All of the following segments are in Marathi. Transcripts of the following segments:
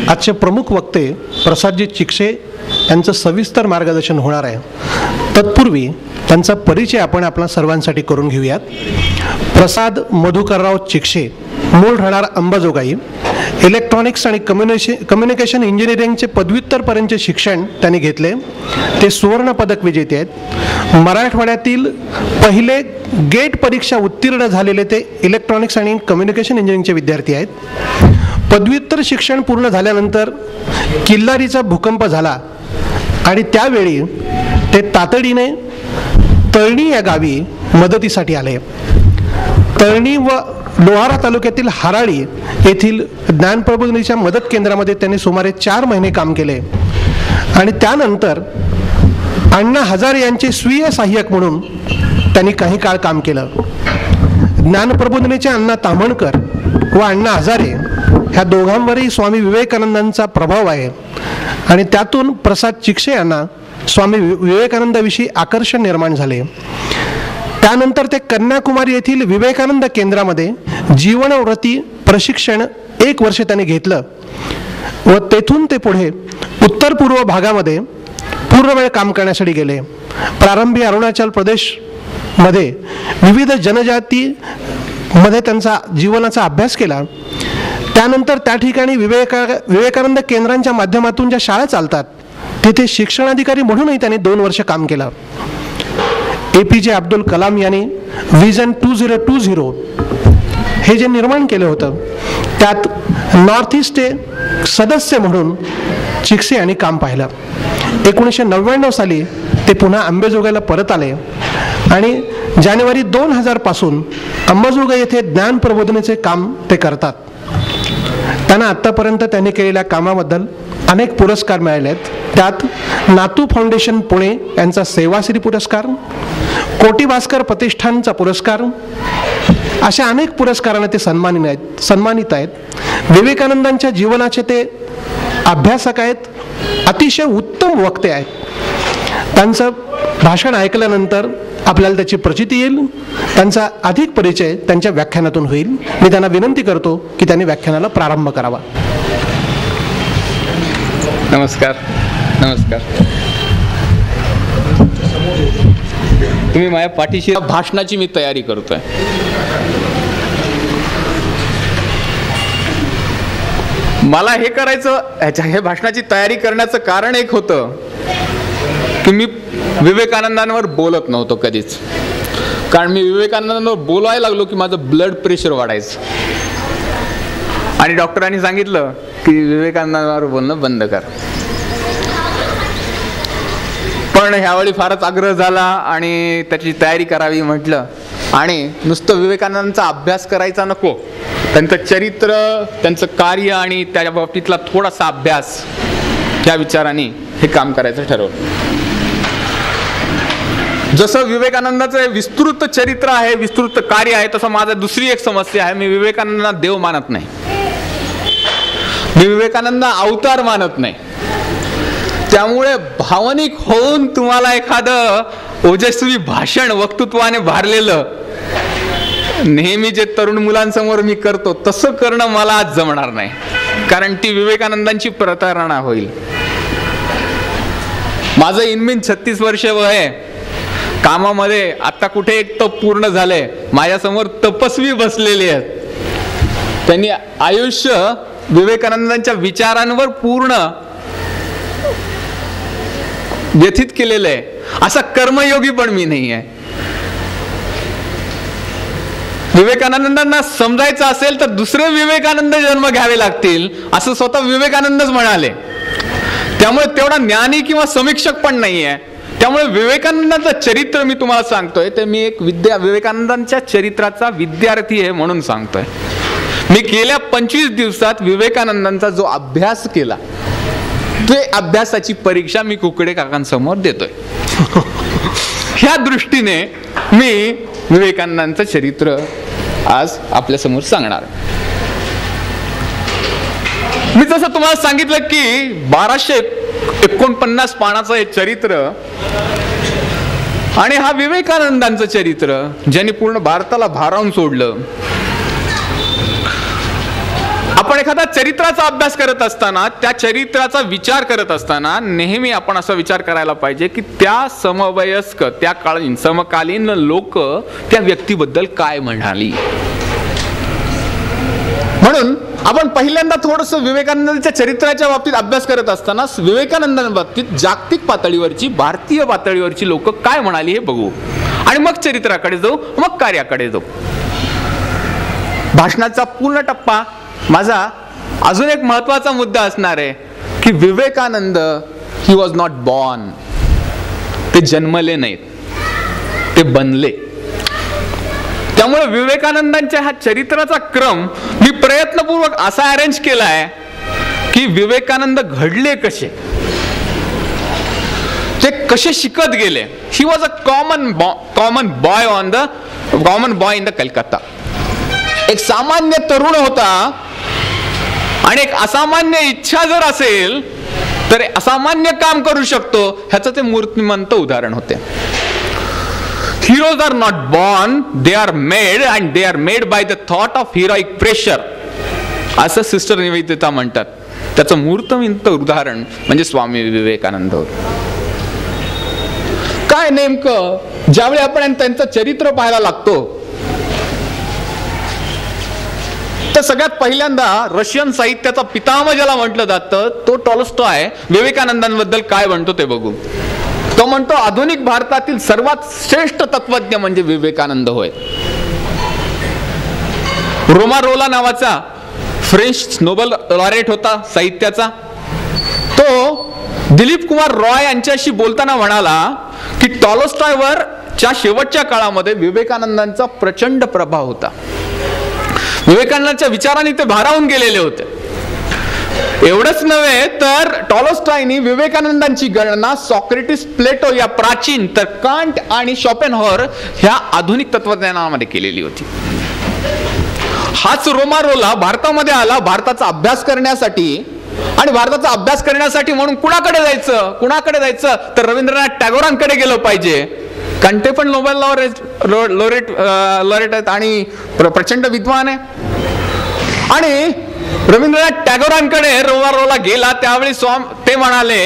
आजचे प्रमुख वक्ते प्रसादजी चिक्षे यांचं सविस्तर मार्गदर्शन होणार आहे. तत्पूर्वी त्यांचा परिचय आपण आपल्या सर्वांसाठी करून घेऊयात. प्रसाद मधुकरराव चिक्षे, मूळ राहणार अंबाजोगाई. इलेक्ट्रॉनिक्स आणि कम्युनिकेशन इंजिनिअरिंगचे पदव्युत्तरपर्यंतचे शिक्षण त्यांनी घेतले. ते सुवर्ण पदक विजेते आहेत. मराठवाड्यातील पहिले गेट परीक्षा उत्तीर्ण झालेले ते इलेक्ट्रॉनिक्स आणि कम्युनिकेशन इंजिनिअरिंगचे विद्यार्थी आहेत. पदव्युत्तर शिक्षण पूर्ण झाल्यानंतर किल्लारीचा भूकंप झाला आणि त्यावेळी ते तातडीने तळणी या गावी मदतीसाठी आले. तळणी व लोहारा तालुक्यातील हराळी येथील ज्ञानप्रबोधिनीच्या मदत केंद्रामध्ये त्यांनी सुमारे 4 महिने काम केले आणि त्यानंतर अण्णा हजारे यांचे स्वीय सहाय्यक म्हणून त्यांनी काही काळ काम केलं. ज्ञानप्रबोधिनीचे अण्णा ताम्हणकर व अण्णा हजारे ह्या दोघांवरही स्वामी विवेकानंदांचा प्रभाव आहे आणि त्यातून प्रसाद चिक्षे यांना स्वामी विवेकानंदाविषयी आकर्षण निर्माण झाले. त्यानंतर ते कन्याकुमारी येथील विवेकानंद केंद्रामध्ये जीवनव्रती प्रशिक्षण 1 वर्ष त्यांनी घेतलं व तेथून ते पुढे उत्तर पूर्व भागामध्ये पूर्णवेळ काम करण्यासाठी गेले. प्रारंभी अरुणाचल प्रदेशमध्ये विविध जनजातीमध्ये त्यांचा जीवनाचा अभ्यास केला. त्यानंतर त्या ठिकाणी विवेकानंद केंद्रांच्या माध्यमातून ज्या शाळा चालतात तिथे शिक्षणाधिकारी म्हणूनही त्यांनी 2 वर्ष काम केलं. APJ अब्दुल कलाम यांनी विजन 2020 हे जे निर्माण केलं होतं त्यात नॉर्थ ईस्टचे सदस्य म्हणून चिक्षे यांनी काम पाहिलं. 1999 साली ते पुन्हा अंबाजोगाईला परत आले आणि जानेवारी 2000 पासून अंबाजोगाई येथे ज्ञान प्रबोधिनीचे काम ते करतात. त्यांना आत्तापर्यंत त्यांनी केलेल्या कामाबद्दल अनेक पुरस्कार मिळाले आहेत. त्यात नातू फाउंडेशन पुणे यांचा सेवाश्री पुरस्कार, कोटी भास्कर प्रतिष्ठानचा पुरस्कार, अशा अनेक पुरस्कारांना ते सन्मानित आहेत. विवेकानंदांच्या जीवनाचे ते अभ्यासक आहेत, अतिशय उत्तम वक्ते आहेत. त्यांचं भाषण ऐकल्यानंतर आपल्याला त्याची प्रचिती येईल. त्यांचा अधिक परिचय त्यांच्या व्याख्यानातून होईल. मी त्यांना विनंती करतो की त्यांनी व्याख्यानाला प्रारंभ करावा. नमस्कार. तुम्ही माझ्या पाठीशी भाषणाची मी तयारी करतोय. मला हे करायचं, हे भाषणाची तयारी करण्याचं कारण एक होतं की मी विवेकानंदांवर बोलत नव्हतो कधीच. कारण मी विवेकानंदांवर बोलायला लागलो की माझं ब्लड प्रेशर वाढायचं आणि डॉक्टरांनी सांगितलं की विवेकानंदांवर बोलणं बंद कर. पण ह्यावेळी फारच आग्रह झाला आणि त्याची तयारी करावी म्हटलं आणि नुसतं विवेकानंदांचा अभ्यास करायचा नको, त्यांचं चरित्र, त्यांचं कार्य आणि त्या बाबतीतला थोडासा अभ्यास या विचाराने हे काम करायचं ठरवलं. जसं विवेकानंदाचं विस्तृत चरित्र आहे, विस्तृत कार्य आहे, तसं माझं दुसरी एक समस्या आहे. मी विवेकानंदांना देव मानत नाही. मी विवेकानंद अवतार मानत नाही. त्यामुळे भावनिक होऊन तुम्हाला एखादं ओजस्वी भाषण वक्तृत्वाने भारलेलं नेहमी जे तरुण मुलांसमोर मी करतो तसं करणं मला आज जमणार नाही. कारण ती विवेकानंदांची प्रतारणा होईल. माझं इनमीन 36 वर्ष वय आहे. कामामध्ये आता कुठे एक तप पूर्ण झालंय. माझ्यासमोर तपस्वी बसलेले आहेत. त्यांनी आयुष्य विवेकानंदांच्या विचारांवर पूर्ण व्यथित केलेलं आहे. असा कर्मयोगी पण मी नाही आहे. विवेकानंदांना समजायचं असेल तर दुसरे विवेकानंद जन्म घ्यावे लागतील असं स्वतः विवेकानंदच म्हणाले. त्यामुळे तेवढा ज्ञानी किंवा समीक्षक पण नाही आहे. त्यामुळे विवेकानंदांचं चरित्र मी तुम्हाला सांगतोय ते मी एक विवेकानंदांच्या चरित्राचा विद्यार्थी आहे म्हणून सांगतोय. मी गेल्या 25 दिवसात विवेकानंदांचा जो अभ्यास केला ते अभ्यासाची परीक्षा मी कुकडे काकांसमोर देतोय. ह्या दृष्टीने मी विवेकानंदांचं चरित्र आज आपल्या समोर सांगणार. मी जसं तुम्हाला सांगितलं की 1249 पानाचं हे चरित्र आणि हा विवेकानंदांचं चरित्र ज्यांनी पूर्ण भारताला भारावून सोडलं. आपण एखादा चरित्राचा अभ्यास करत असताना, त्या चरित्राचा विचार करत असताना नेहमी आपण असा विचार करायला पाहिजे की त्या समवयस्क, त्या समकालीन लोक त्या व्यक्तीबद्दल काय म्हणाली. म्हणून आपण पहिल्यांदा थोडंसं विवेकानंदांच्या चरित्राच्या बाबतीत अभ्यास करत असताना विवेकानंदांच्या बाबतीत जागतिक पातळीवरची, भारतीय पातळीवरची लोक काय म्हणाली हे बघू, आणि मग चरित्राकडे जाऊ, मग कार्याकडे जाऊ. भाषणाचा पूर्ण टप्पा माझा अजून एक महत्वाचा मुद्दा असणार आहे की Vivekananda he was not born. ते जन्मले नाहीत, ते बनले. त्यामुळे विवेकानंदांच्या ह्या चरित्राचा क्रम मी प्रयत्नपूर्वक असा अरेंज केला आहे की विवेकानंद घडले कसे, ते कसे शिकत गेले. ही was a common boy in the Calcutta. एक सामान्य तरुण होता आणि एक असामान्य इच्छा जर असेल तर असामान्य काम करू शकतो, ह्याचं ते मूर्तिमंत उदाहरण होते. Heroes are not born, they are made, and they are made by the thought of heroic pressure, असं सिस्टर निवेदिता म्हणतात. त्याचं मूर्तिमंत उदाहरण म्हणजे स्वामी विवेकानंद. काय नेमकं ज्यावेळी आपण त्यांचं चरित्र पाहायला लागतो तर सगळ्यात पहिल्यांदा रशियन साहित्याचा पितामह ज्याला म्हटलं जातं तो टॉल्स्टॉय विवेकानंदांबद्दल काय म्हणतो ते बघू. तो म्हणतो आधुनिक भारतातील सर्वात श्रेष्ठ तत्वज्ञ म्हणजे विवेकानंद होय. रोमारोला नावाचा फ्रेंच नोबेल लॉरेट होता साहित्याचा. तो दिलीप कुमार रॉय यांच्याशी बोलताना म्हणाला की टॉल्स्टॉयवर च्या शेवटच्या काळामध्ये विवेकानंदांचा प्रचंड प्रभाव होता. विवेकानंदांच्या विचारांनी ते भारावून गेलेले होते. एवढंच नव्हे तर टॉल्स्टॉयनी विवेकानंदांची गणना सॉक्रेटिस, प्लेटो या प्राचीन, तर कांट आणि शॉपेनहॉर ह्या आधुनिक तत्वज्ञानामध्ये केलेली होती. हाच रोमारोला भारतामध्ये आला भारताचा अभ्यास करण्यासाठी. आणि भारताचा अभ्यास करण्यासाठी म्हणून कुणाकडे जायचं तर रवींद्रनाथ टागोरांकडे गेलं पाहिजे, कारण ते पण नोबेल लॉरेट आहेत आणि प्रचंड विद्वान आहे. आणि रवींद्रनाथ टागोरांकडे रोमारोला गेला त्यावेळी ते म्हणाले,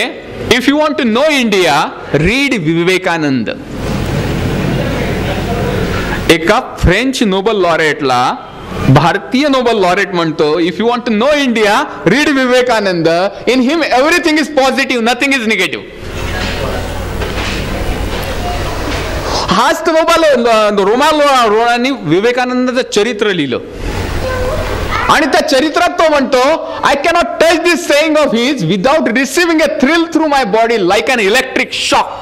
if you want to know India read Vivekananda. एका फ्रेंच नोबेल लॉरेटला भारतीय नोबेल लॉरेट म्हणतो, if you want to know India read Vivekananda. In him everything is positive, nothing is negative. हाच रोमारोलांनी विवेकानंदाचं चरित्र लिहिलं आणि त्या चरित्रात तो म्हणतो, I cannot touch this saying of his without receiving a thrill through my body like an electric shock.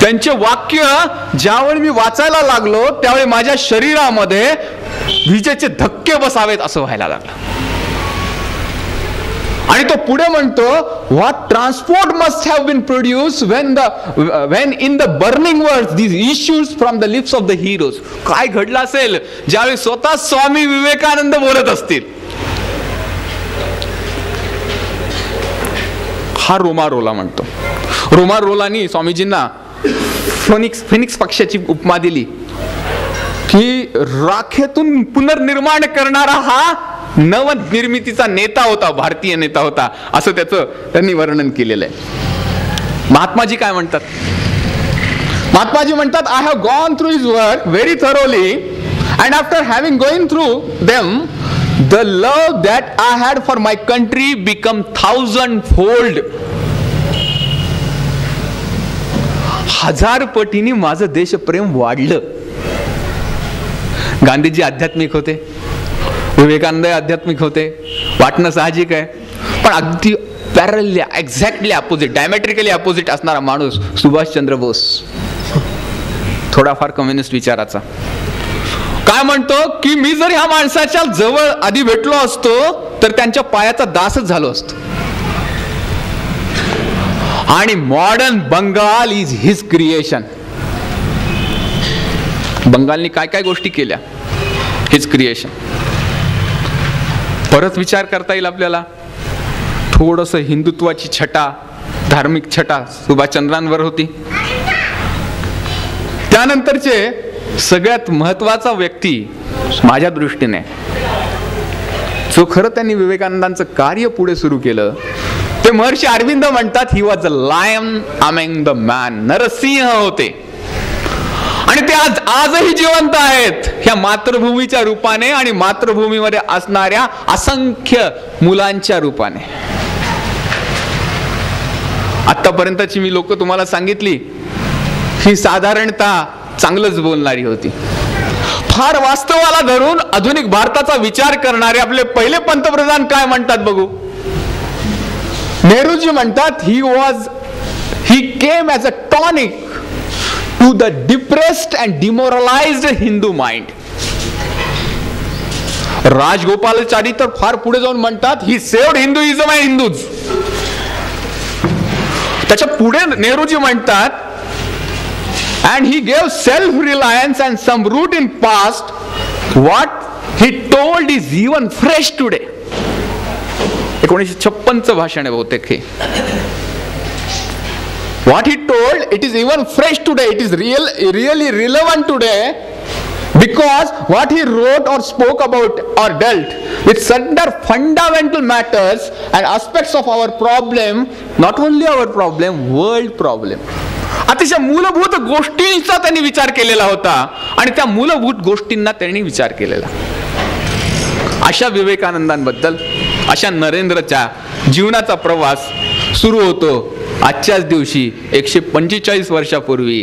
त्यांचे वाक्य ज्यावेळी मी वाचायला लागलो त्यावेळी माझ्या शरीरामध्ये विजेचे धक्के बसावेत असं व्हायला लागलं. आणि तो पुढे म्हणतो, what transport must have been produce when in the burning words these issues from the lips of the heroes. काय घडलं असेल ज्यावेळी स्वतः स्वामी विवेकानंद बोलत असतील. हा रोमारोला म्हणतो. रोमारोलानी स्वामीजींना फिनिक्स पक्षाची उपमा दिली की राखेतून पुनर्निर्माण करणारा हा नवनिर्मितीचा नेता होता, भारतीय नेता होता, असं त्याचं त्यांनी वर्णन केलेलं आहे. महात्माजी काय म्हणतात? महात्माजी म्हणतात, I have gone through his work very thoroughly and after having going through them the love that I had for my country become 1000 fold. 1000 पटीने माझं देशप्रेम वाढलं. गांधीजी आध्यात्मिक होते, विवेकानंद आध्यात्मिक होते, वाटणं साहजिक आहे. पण अगदी parallelly, exactly opposite, diametrically opposite असणारा माणूस सुभाषचंद्र बोस, थोडाफार कम्युनिस्ट विचाराचा. काय म्हणतो की मी जर ह्या माणसाच्या जवळ आधी भेटलो असतो तर त्यांच्या पायाचा दासच झालो असतो. आणि modern Bengal is his creation. बंगालनी काय काय गोष्टी केल्या, हिज क्रिएशन. परत विचार करता येईल आपल्याला. थोडंसं हिंदुत्वाची छटा, धार्मिक छटा सुभाषचंद्रांवर होती. त्यानंतरचे सगळ्यात महत्वाचा व्यक्ती माझ्या दृष्टीने जो खरं त्यांनी विवेकानंदांचं कार्य पुढे सुरू केलं, ते महर्षी अरविंद म्हणतात, he was a lion among the man. नरसिंह होते आणि ते आजही जिवंत आहेत ह्या मातृभूमीच्या रूपाने आणि मातृभूमीमध्ये असणाऱ्या असंख्य मुलांच्या रूपाने. आतापर्यंतची मी लोक तुम्हाला सांगितली ही साधारणतः चांगलंच बोलणारी होती. फार वास्तवाला धरून आधुनिक भारताचा विचार करणारे आपले पहिले पंतप्रधान काय म्हणतात बघू. नेहरूजी म्हणतात, he came as a tonic to the depressed and demoralized Hindu mind. Rajagopalachari तर फार पुढे जाऊन म्हणतात, he saved Hinduism and Hindus. त्याच्या पुढे नेहरूजी म्हणतात, and he gave self-reliance and some root in past. What he told is even fresh today. 1956 भाषण आहे बहुतेक हे. What he told, it is even fresh today. It is really relevant today, because what he wrote or spoke about or dealt with certain fundamental matters and aspects of our problem, not only our problem, world problem. अतिशय मूलभूत गोष्टींचा त्यांनी विचार केलेला होता आणि त्या मूलभूत गोष्टींना त्यांनी विचार केलेला. अशा विवेकानंदांबद्दल, अशा नरेंद्रच्या जीवनाचा प्रवास सुरू होतो आजच्याच दिवशी 145 वर्षापूर्वी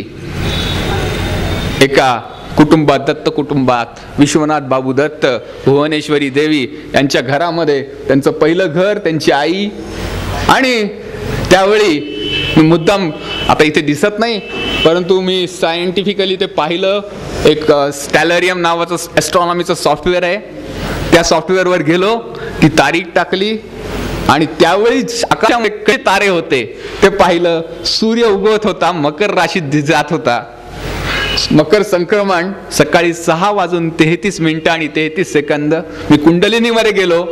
एका कुटुंबात, दत्त कुटुंबात, विश्वनाथ बाबू दत्त, भुवनेश्वरी देवी यांच्या घरामध्ये त्यांचं पहिलं घर, त्यांची आई. आणि त्यावेळी मुद्दाम आता इथे दिसत नाही, परंतु मी सायंटिफिकली ते पाहिलं, एक स्टॅलरियम नावाचं ॲस्ट्रॉनॉमीचं सॉफ्टवेअर आहे, त्या सॉफ्टवेअरवर गेलो, ती तारीख टाकली आणि त्यावेळी आकाशामध्ये तारे होते ते पाहिलं. सूर्य उगवत होता, मकर राशीत जात होता. मकर संक्रमण सकाळी 6:33 आणि 33 सेकंद. मी कुंडलिनीमध्ये गेलो,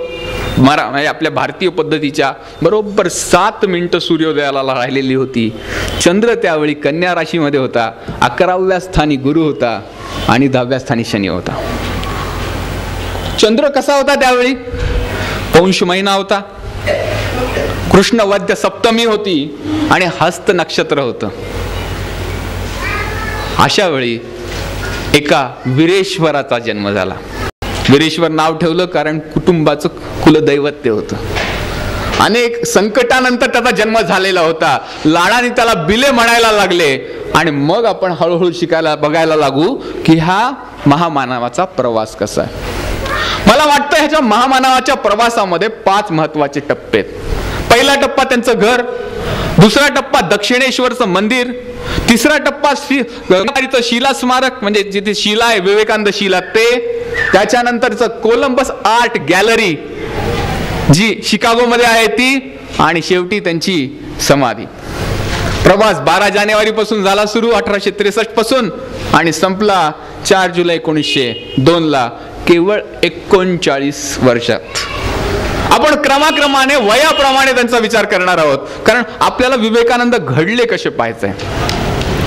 म्हणजे आपल्या भारतीय पद्धतीच्या बरोबर 7 मिनिटं सूर्योदयाला राहिलेली होती. चंद्र त्यावेळी कन्या राशीमध्ये होता, 11व्या स्थानी गुरु होता आणि 10व्या स्थानी शनी होता. चंद्र कसा होता त्यावेळी? पौष महिना होता, कृष्ण वद्य सप्तमी होती आणि हस्त नक्षत्र होतं. अशा वेळी एका वीरेश्वराचा जन्म झाला. वीरेश्वर नाव ठेवलं कारण कुटुंबाचं कुलदैवत ते होतं. अनेक संकटानंतर त्याचा जन्म झालेला होता. लाडाने त्याला बिले म्हणायला लागले आणि मग आपण हळूहळू शिकायला बघायला लागू की हा महामानवाचा प्रवास कसा आहे. मला वाटतं ह्याच्या महामानवाच्या प्रवासामध्ये 5 महत्वाचे टप्पे आहेत. पहिला टप्पा त्यांचं घर, दुसरा टप्पा दक्षिणेश्वरचं मंदिर, तिसरा टप्पा शिला स्मारक म्हणजे जिथे शिला आहे, विवेकानंद शिला ते, त्याच्यानंतरचं कोलंबस आर्ट गॅलरी जी शिकागोमध्ये आहे ती, आणि शेवटी त्यांची समाधी. प्रवास 12 जानेवारी पासून झाला सुरू 1863 पासून आणि संपला 4 जुलै 1902 ला, केवळ 39 वर्षात. आपण क्रमाक्रमाने वयाप्रमाणे त्यांचा विचार करणार आहोत, कारण आपल्याला विवेकानंद घडले कसे पाहायचंय.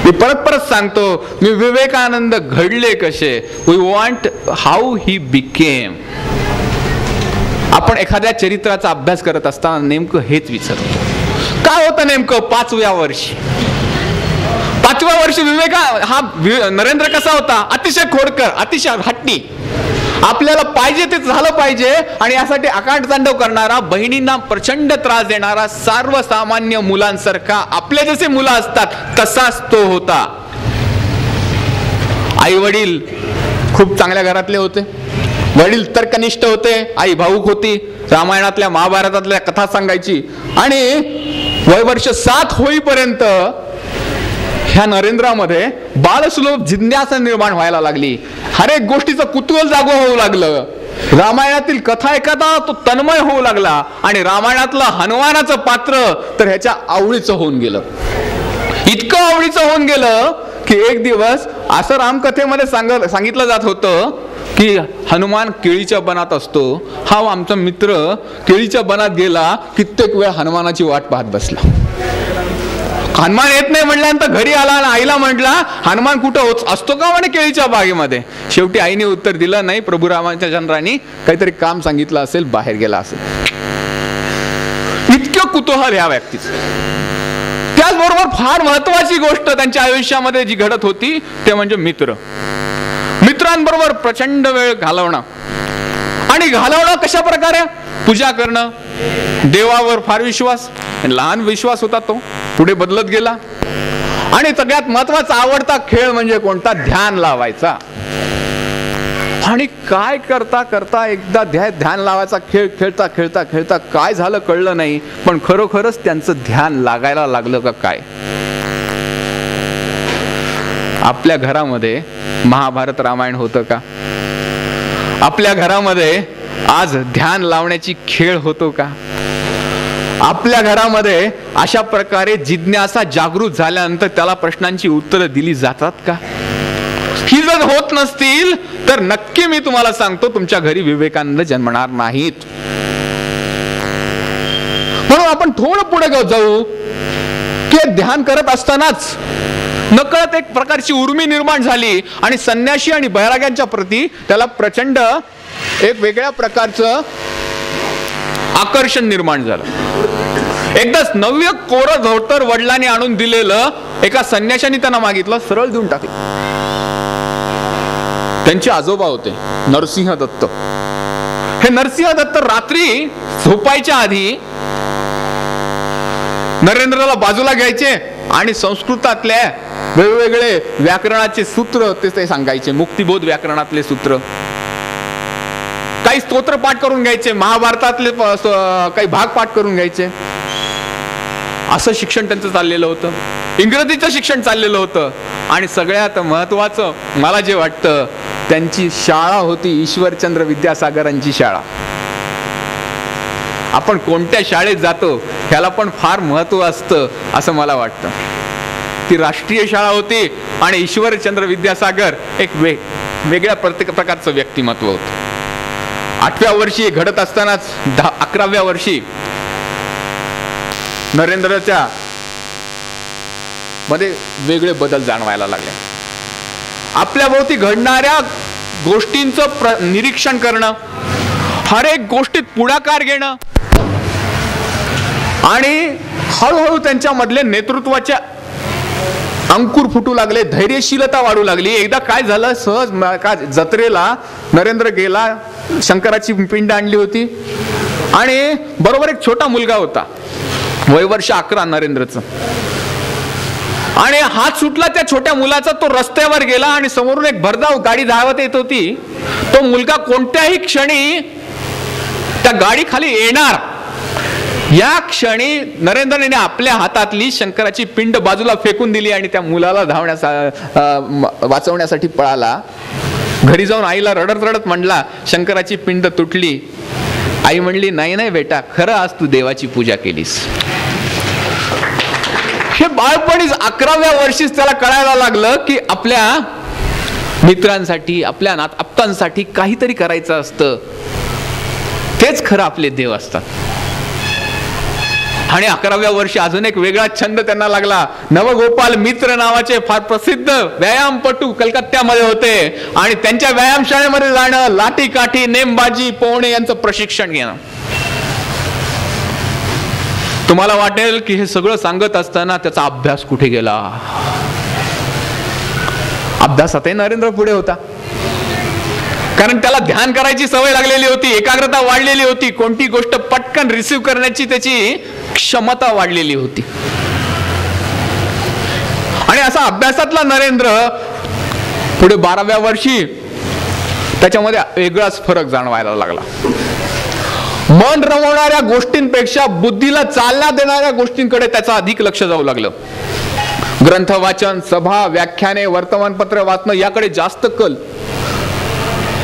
मी परत सांगतो, मी विवेकानंद घडले कसे. We want how he became. आपण एखाद्या चरित्राचा अभ्यास करत असताना नेमकं हेच विचारतो, काय होतं नेमकं 5व्या वर्षी. 5व्या वर्षी हा नरेंद्र कसा होता? अतिशय खोडकर, अतिशय हट्टी, आपल्याला पाहिजे ते झालं पाहिजे आणि यासाठी आकांड तांडव करणारा, बहिणींना प्रचंड त्रास देणारा, सर्वसामान्य मुलांसारखा आपले जसे मुलं असतात तसाच तो होता. आई वडील खूप चांगल्या घरातले होते. वडील तर्कनिष्ठ होते, आई भाऊक होती, रामायणातल्या महाभारतातल्या कथा सांगायची. आणि वयवर्ष 7 होईपर्यंत ह्या नरेंद्रामध्ये बालसुलभ जिज्ञासा निर्माण व्हायला लागली. हर एक गोष्टीचं कुतूहल जागो होऊ लागलं. रामायणातील कथा एखादा तो तन्मय होऊ लागला आणि रामायणातलं हनुमानाचं पात्र तर ह्याच्या आवडीचं होऊन गेलं. इतकं आवडीचं होऊन गेलं की एक दिवस असं रामकथेमध्ये सांगितलं जात होतं की हनुमान केळीच्या बनात असतो. हा आमचा मित्र केळीच्या बनात गेला, कित्येक वेळ हनुमानाची वाट पाहत बसला. हनुमान येत नाही म्हटल्यानंतर घरी आला आणि आईला म्हटला हनुमान कुठं असतो का म्हणे केळीच्या बागेमध्ये. शेवटी आईने उत्तर दिलं नाही, प्रभू रामचंद्रांनी काहीतरी काम सांगितलं असेल, बाहेर गेला असेल. इतकं कुतूहल ह्या व्यक्तीचं. त्याचबरोबर फार महत्वाची गोष्ट त्यांच्या आयुष्यामध्ये जी घडत होती ते म्हणजे मित्रांबरोबर प्रचंड वेळ घालवणं. आणि घालवणं कशा प्रकारे? पूजा करणं, देवावर फार विश्वास, लहान विश्वास होता तो, पुढे बदलत गेला. आणि सगळ्यात महत्वाचा आवडता खेळ म्हणजे कोणता? ध्यान लावायचा. आणि काय करता करता एकदा ध्यान लावायचा खेळ खेळता खेळता खेळता काय झालं कळलं नाही, पण खरोखरच त्यांचं ध्यान लागायला लागलं का काय? आपल्या घरामध्ये महाभारत रामायण होतं का? आपल्या घरामध्ये आज ध्यान लावण्याची खेळ होतो का? आपल्या घरामध्ये अशा प्रकारे जिज्ञासा जागृत झाल्यानंतर त्याला प्रश्नांची उत्तरं दिली जातात का? ही जर होत नसतील तर नक्की मी तुम्हाला सांगतो तुमच्या घरी विवेकानंद जन्मणार नाहीत. म्हणून आपण थोडं पुढे जाऊ की ध्यान करत असतानाच नकळत एक प्रकारची उर्मी निर्माण झाली आणि संन्याशी आणि बैराग्यांच्या प्रती त्याला प्रचंड एक वेगळ्या प्रकारचं आकर्षण निर्माण झालं. एकदाच नव्य कोरं धोतर वडिलांनी आणून दिलेलं एका संन्याशाने त्यांना मागितलं, सरळ देऊन टाकलं. त्यांचे आजोबा होते नरसिंह दत्त. हे नरसिंह दत्त रात्री झोपायच्या आधी नरेंद्रला बाजूला घ्यायचे आणि संस्कृतातल्या वेगवेगळे व्याकरणाचे सूत्र ते सांगायचे, मुक्तिबोध व्याकरणातले सूत्र, काही स्तोत्र पाठ करून घ्यायचे, महाभारतातले काही भाग पाठ करून घ्यायचे. असं शिक्षण त्यांचं चाललेलं होतं. इंग्रजीचं शिक्षण चाललेलं होतं. आणि सगळ्यात महत्वाचं मला जे वाटतं, त्यांची शाळा होती ईश्वरचंद्र विद्यासागरांची शाळा. आपण कोणत्या शाळेत जातो ह्याला पण फार महत्व असतं असं मला वाटतं. ती राष्ट्रीय शाळा होती आणि ईश्वरचंद्र विद्यासागर एक वेगळ्या प्रकारचं व्यक्तिमत्व होतं. 8व्या वर्षी घडत असतानाच 11व्या वर्षी नरेंद्रच्या मध्ये वेगळे बदल जाणवायला लागले. आपल्या भोवती घडणाऱ्या गोष्टींचं निरीक्षण करणं, हर एक गोष्टीत पुढाकार घेणं आणि हळूहळू त्यांच्या मधले नेतृत्वाच्या अंकुर फुटू लागले, धैर्यशीलता वाढू लागली. एकदा काय झालं, सहज जत्रेला नरेंद्र गेला, शंकराची पिंड आणली होती आणि बरोबर एक छोटा मुलगा होता, वय वर्ष 11 नरेंद्रचं. आणि हात सुटला त्या छोट्या मुलाचा, तो रस्त्यावर गेला आणि समोरून एक भरधाव गाडी धावत येत होती. तो मुलगा कोणत्याही क्षणी त्या गाडी खाली येणार या क्षणी नरेंद्रने आपल्या हातातली शंकराची पिंड बाजूला फेकून दिली आणि त्या मुलाला वाचवण्यासाठी पळाला. घरी जाऊन आईला रडत रडत म्हणला, शंकराची पिंड तुटली. आई म्हणली, नाही नाही बेटा, खरं आज तू देवाची पूजा केलीस. हे बाळपणीच 11व्या वर्षीच त्याला कळायला लागलं की आपल्या मित्रांसाठी, आपल्या आप्तांसाठी काहीतरी करायचं असतं. तेच खरं आपले देव असतात. आणि 11व्या वर्षी अजून एक वेगळा छंद त्यांना लागला. नवगोपाल मित्र नावाचे फार प्रसिद्ध व्यायामपटू कलकत्त्यामध्ये होते आणि त्यांच्या व्यायामशाळेमध्ये जाणं, लाठी काठी, नेमबाजी, पोहणे यांचं प्रशिक्षण घेणं. तुम्हाला वाटेल की हे सगळं सांगत असताना त्याचा अभ्यास कुठे गेला? अभ्यासातही नरेंद्र पुढे होता, कारण त्याला ध्यान करायची सवय लागलेली होती, एकाग्रता वाढलेली होती, कोणती गोष्ट पटकन रिसीव्ह करण्याची त्याची क्षमता वाढलेली होती. आणि असा अभ्यासातला नरेंद्र पुढे 12व्या वर्षी त्याच्यामध्ये वेगळाच फरक जाणवायला लागला. मन रमवणाऱ्या गोष्टींपेक्षा बुद्धीला चालना देणाऱ्या गोष्टींकडे त्याचा अधिक लक्ष जाऊ लागलं. ग्रंथ वाचन, सभा, व्याख्याने, वर्तमानपत्र वाचणं याकडे जास्त कल.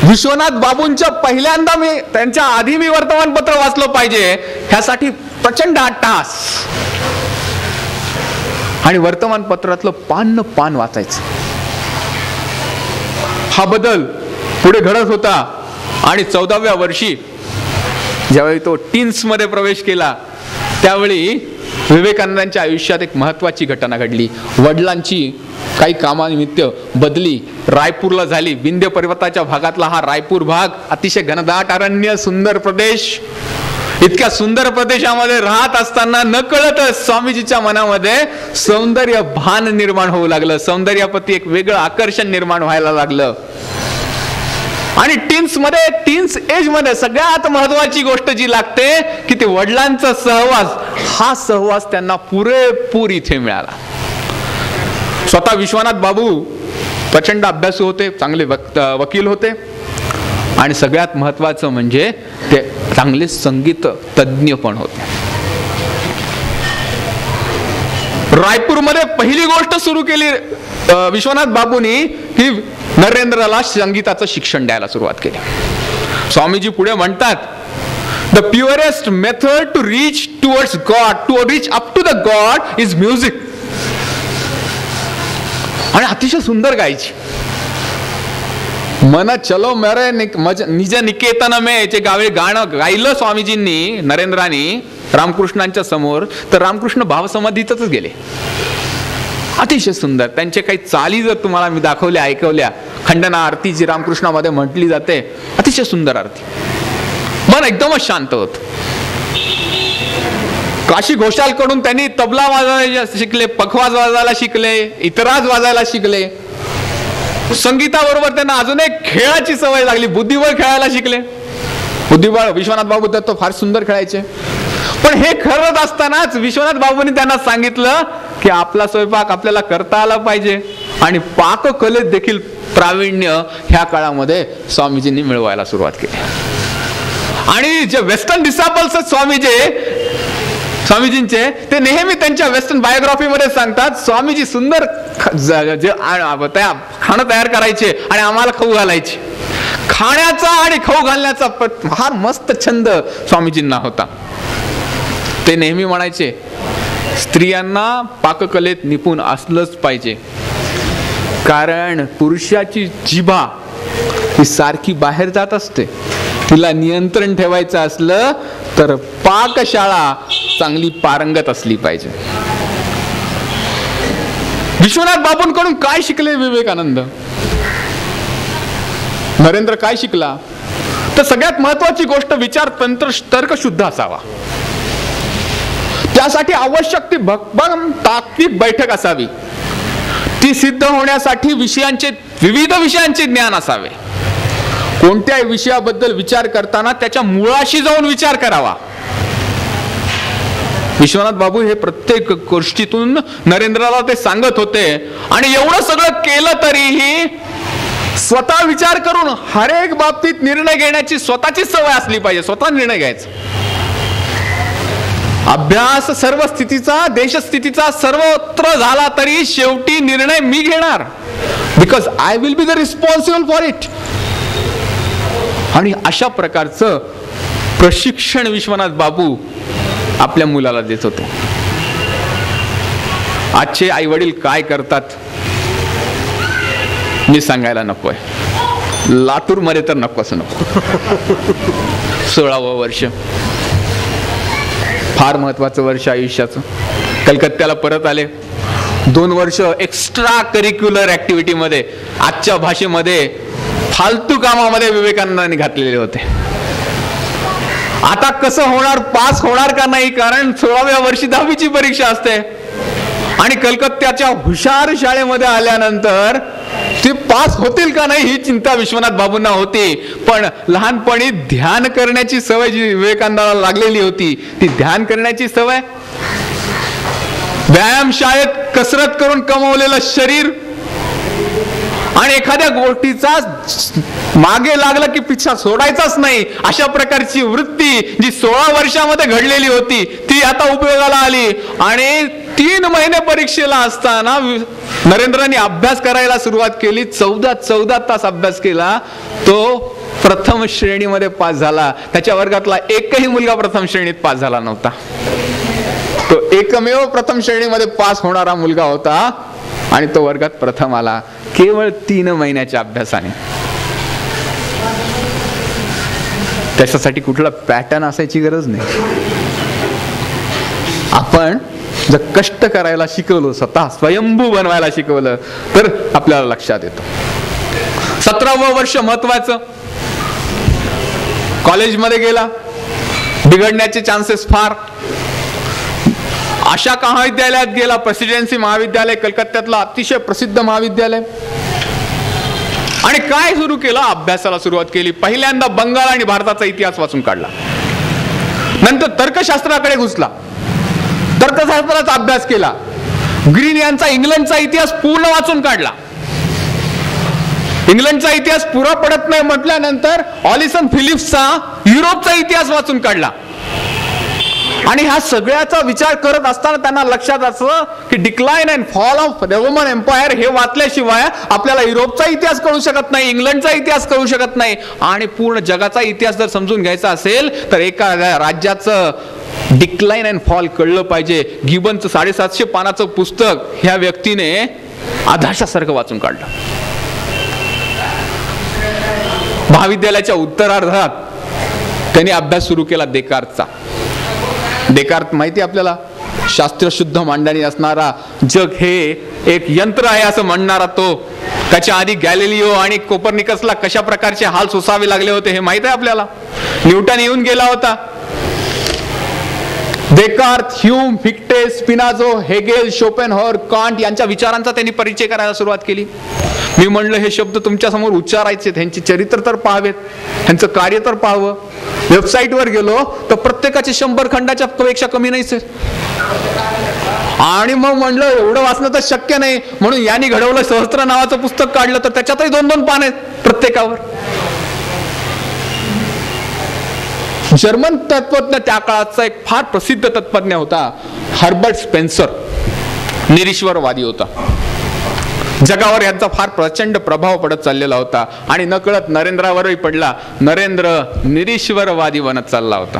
विश्वनाथ बाबूंच्या पहिल्यांदा त्यांच्या आधी मी वर्तमानपत्र वाचलं पाहिजे ह्यासाठी प्रचंड अट्टहास. आणि वर्तमानपत्रातलं पान वाचायचं. हा बदल पुढे घडत होता. आणि 14व्या वर्षी ज्यावेळी तो टीन्स मध्ये प्रवेश केला त्यावेळी विवेकानंदांच्या आयुष्यात एक महत्त्वाची घटना घडली. वडिलांची काही कामानिमित्त बदली रायपूरला झाली. विंध्य पर्वताच्या भागातला हा रायपूर भाग अतिशय घनदाट अरण्य, सुंदर प्रदेश. इतक्या सुंदर प्रदेशामध्ये राहत असताना नकळतच स्वामीजीच्या मनामध्ये सौंदर्य भान निर्माण होऊ लागलं. सौंदर्याप्रती एक वेगळं आकर्षण निर्माण व्हायला लागलं. आणि टीन्स एज मध्ये सगळ्यात महत्वाची गोष्ट जी लागते की ते वडिलांचा सहवास, हा सहवास त्यांना पुरेपूर इथे मिळाला. स्वतः विश्वनाथ बाबू प्रचंड अभ्यासू होते, चांगले वकील होते आणि सगळ्यात महत्वाचं म्हणजे ते चांगले संगीत तज्ञ पण होते. रायपूरमध्ये पहिली गोष्ट सुरू केली विश्वनाथ बाबूंनी की नरेंद्रला संगीताचं शिक्षण द्यायला सुरुवात केली. स्वामीजी पुढे म्हणतात, the purest method to reach towards God, to reach up to the God is music. आणि अतिशय सुंदर गायची. मन चलो मेरे निज निकेतन में जे गाणं गायलं स्वामीजींनी नरेंद्रांनी रामकृष्णांच्या समोर, तर रामकृष्ण भावसमाधीतच गेले. अतिशय सुंदर. त्यांचे काही चाली जर तुम्हाला मी दाखवल्या, ऐकवल्या, खंडना आरती जी रामकृष्णामध्ये म्हटली जाते, अतिशय सुंदर आरती. मन एकदमच शांत होत. काशी घोषाल कडून त्यांनी तबला वाजवायला शिकले, पखवाज वाजवायला शिकले, इतराज वाजायला शिकले. संगीताबरोबर त्यांना अजून एक खेळाची सवय लागली, बुद्धिबळ खेळायला शिकले. बुद्धिबळ विश्वनाथ बाबू दत्त फार सुंदर खेळायचे. पण हे करत असतानाच विश्वनाथ बाबूंनी त्यांना सांगितलं की आपला स्वयंपाक आपल्याला करता आला पाहिजे आणि पाककलेत देखील प्रावीण्य ह्या काळामध्ये स्वामीजींनी मिळवायला सुरुवात केली. आणि जे वेस्टर्न डिसापल्स स्वामीजींचे, ते नेहमी त्यांच्या वेस्टर्न बायोग्राफीमध्ये सांगतात, स्वामीजी सुंदर खाणं तयार करायचे आणि आम्हाला खाऊ घालायचे. खाण्याचा आणि खाऊ घालण्याचा फार मस्त छंद स्वामीजींना होता. ते नेहमी म्हणायचे, स्त्रियांना पाककलेत निपुण असलंच पाहिजे, कारण पुरुषाची जिभा ही सारखी बाहेर जात असते. तिला नियंत्रण ठेवायचं असलं तर पाकशाळा चांगली पारंगत असली पाहिजे. विश्वनाथ बाबूंकडून काय शिकले विवेकानंद? नरेंद्र काय शिकला? तर सगळ्यात महत्वाची गोष्ट, विचार तर्कशुद्ध असावा. त्यासाठी आवश्यक ती भक्कम तात्विक बैठक असावी. ती सिद्ध होण्यासाठी विविध विषयांचे ज्ञान असावे. कोणत्याही विषयाबद्दल विचार करताना त्याच्या मुळाशी जाऊन विचार करावा. विश्वनाथ बाबू हे प्रत्येक गोष्टीतून नरेंद्राला ते सांगत होते. आणि एवढं सगळं केलं तरीही स्वतः विचार करून हर एक बाबतीत निर्णय घेण्याची स्वतःची सवय असली पाहिजे. स्वतः निर्णय घ्यायचा. अभ्यास सर्व स्थितीचा, देशस्थितीचा सर्वत्र झाला तरी शेवटी निर्णय मी घेणार, because I will be the responsible for it. आणि अशा प्रकारचं प्रशिक्षण विश्वनाथ बाबू आपल्या मुलाला देत होते. आजचे आई वडील काय करतात मी सांगायला नकोय. लातूर मध्ये तर नकोच नको. 16वं वर्ष, फार महत्वाचं वर्ष आयुष्याचं. कलकत्त्याला परत आले. 2 वर्ष एक्स्ट्रा करिक्युलर ऍक्टिव्हिटी मध्ये, आजच्या भाषेमध्ये फालतू कामामध्ये विवेकानंदांनी घातलेले होते. आता कसं होणार, पास होणार का नाही, कारण 16व्या वर्षी 10वीची परीक्षा असते. आणि कलकत्त्याच्या हुशार शाळेमध्ये आल्यानंतर ते पास होतील का नाही ही चिंता विश्वनाथ बाबूंना होती. पण लहानपणी ध्यान करण्याची सवय जी विवेकानंदाला लागलेली होती, ती ध्यान करण्याची सवय, व्यायामशाळेत कसरत करून कमवलेलं शरीर आणि एखाद्या गोष्टीचा मागे लागला की पिछा सोडायचाच नाही, अशा प्रकारची वृत्ती जी 16 वर्षामध्ये घडलेली होती ती आता उपयोगाला आली. आणि 3 महिने परीक्षेला असताना नरेंद्रांनी अभ्यास करायला सुरुवात केली. 14 तास अभ्यास केला. तो प्रथम श्रेणीमध्ये पास झाला. त्याच्या वर्गातला एकही मुलगा प्रथम श्रेणीत पास झाला नव्हता. तो एकमेव प्रथम श्रेणीमध्ये पास होणारा मुलगा होता आणि तो वर्गात प्रथम आला, केवळ 3 महिन्याच्या अभ्यासाने. त्याच्यासाठी कुठला पॅटर्न असायची गरज नाही. आपण जर कष्ट करायला शिकवलं, स्वतः स्वयंभू बनवायला शिकवलं तर आपल्याला लक्षात येतं. 17वं वर्ष महत्वाचं. कॉलेजमध्ये गेला, बिघडण्याचे चान्सेस फार. आशा महाविद्यालयात गेला, प्रेसिडेन्सी महाविद्यालय, कलकत्त्यातलं अतिशय प्रसिद्ध महाविद्यालय. आणि काय सुरू केलं? अभ्यासाला सुरुवात केली. पहिल्यांदा बंगाल आणि भारताचा इतिहास वाचून काढला. नंतर तर्कशास्त्राकडे घुसला, तर्कशास्त्राचा अभ्यास केला. ग्रीन यांचा इंग्लंडचा इतिहास पूर्ण वाचून काढला. इंग्लंडचा इतिहास पुरा पडत नाही म्हटल्यानंतर ऑलिसन फिलिप्सचा युरोपचा इतिहास वाचून काढला. आणि ह्या सगळ्याचा विचार करत असताना त्यांना लक्षात असलं की decline and fall of Roman empire हे वाचल्याशिवाय आपल्याला युरोपचा इतिहास कळू शकत नाही, इंग्लंडचा इतिहास कळू शकत नाही. आणि पूर्ण जगाचा इतिहास जर समजून घ्यायचा असेल तर एका राज्याचं डिक्लाइन अँड फॉल कळलं पाहिजे. गिबनचं 750 पानाचं पुस्तक ह्या व्यक्तीने आधाशासारखं वाचून काढलं. महाविद्यालयाच्या उत्तरार्धात त्यांनी अभ्यास सुरू केला देकार्तचा. देकार्त माहिती आपल्याला, शास्त्रशुद्ध मांडणी असणारा, जग हे एक यंत्र आहे असं म्हणणारा तो. त्याच्या आधी गॅलिलिओ आणि कोपर्निकसला कशा प्रकारचे हाल सोसावे लागले होते हे माहित आहे आपल्याला. न्यूटन येऊन गेला होता. Descartes, Hume, फिक्टे, स्पिनाझो, Hegel, Schopenhauer, can't यांच्या विचारांचा त्यांनी परिचय करायला सुरुवात केली. मी म्हणलं हे शब्द तुमच्या समोर उच्चारायचे, त्यांचे चरित्र तर पाहावेत, त्यांचं कार्य तर पाहावं. वेबसाईटवर गेलो तर प्रत्येकाचे 100 खंडाच्या पेक्षा कमी नाहीच. आणि मग म्हणलं एवढं वाचणं तर शक्य नाही, म्हणून यांनी घडवलं सहस्त्र नावाचं पुस्तक काढलं तर त्याच्यातही 2-2 पान आहेत प्रत्येकावर. जर्मन तत्वज्ञ त्या काळाचा एक फार प्रसिद्ध तत्वज्ञ होता हर्बर्ट स्पेन्सर. निरीश्वरवादी होता. जगावर यांचा फार प्रचंड प्रभाव पडत चाललेला होता आणि नकळत नरेंद्रावरही पडला. नरेंद्र निरीश्वरवादी बनत चालला होता.